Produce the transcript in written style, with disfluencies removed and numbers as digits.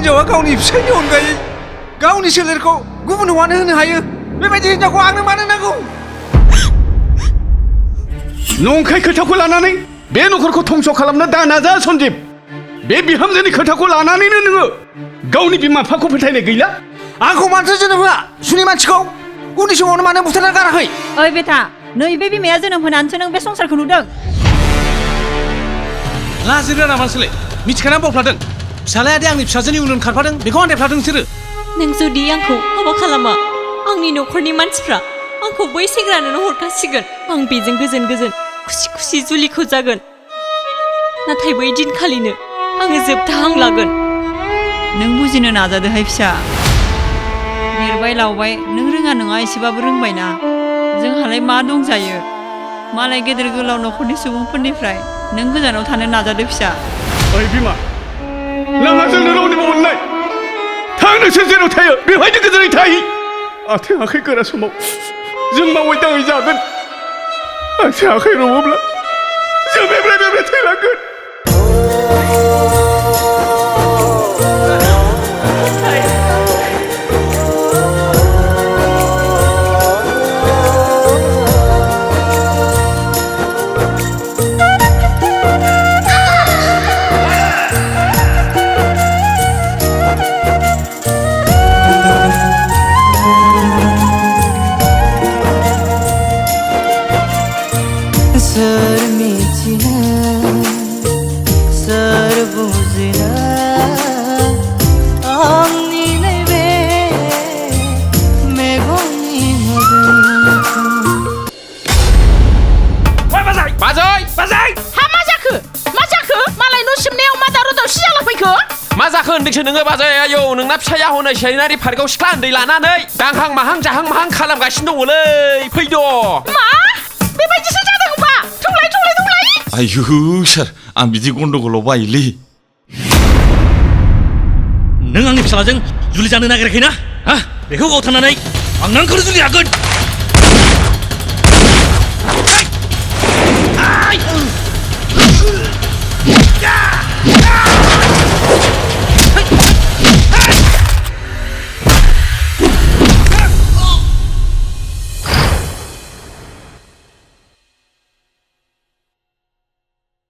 हिनजावा गावनि फिसायनि अनगायै गावनि सोलेरखौ गुबुन हौवानो होनो हायो बेबायदि हिनजावखौ आंनो मानो नांगौ नंखाय खोथाखौ लानानै बे नखरखौ धंस खालामनो दा नाजा सन्दिप बे बिहामजोनि खोथाखौ लानानैनो नोङो गावनि बिमा बिफाखौ फोथायनाय गैला आंखौ मानोथो जोनोम होआ सुनि मानसिखौ उन्दै समावनो मानो बुथारना गाराखै ओइ बेटा नैबे बिमाया जोनोम होनानैसो नों बे संसारखौ नुदों लाजिरो नामा नोंसोरलाय मिथिखानानै बावफ्लादों फिसालायादि आंनि फिसाजोनि उन खारफादों बेखौ आन्दायफ्लादों नोंसोरो नों जुदि आंखौ हाबा खालामा आंनि नखरनि मानसिफ्रा आंखौ बै सेंग्रानोनो हरखासिगोन आं बेजों गोजोन गोजोन खुसि खुसि जुलिखौ जागोन नाथाय बै दिनखालिनो आङो जोबथा हां लागोन नों बुजिनो नाजादोहाय फिसा देरबाय लावबाय नों रोङा नङा एसेबाबो रोंबायना जोंहालाय मा दंजायो मालाय गेदेर गोलाव नखरनि सुबुंफोरनिफ्राय नों गोजानाव थानो नाजादो फिसा ओइ बिमा लामा जोंनो रावनिबो अननाय थां नोंसोर जेराव थायो बेवहायनो गोजोनै थाहै आथिं आखाइ गोरा समाव जों मावै दाङै जागोन आथिं आखाइ रबोब्ला जों बेब्रे बेब्रे थैलांगोन होनदोंसो नोङो बाजै आयौ नोंना फिसाया हनै सेनारि पार्कआव सिख्ला उन्दै लानानै दांहां माहां जाहां माहां खालामगासिनो दङलै फैद' मा बेबायदिसो जादों होनबा थौलाय आयु सार आं बिदि गन्डगलाव बायोलै नों आंनि फिसालाजों जुलि जानो नागिराखैना बेखौ गावथारनानै आं नोंखौ जुलि हागोन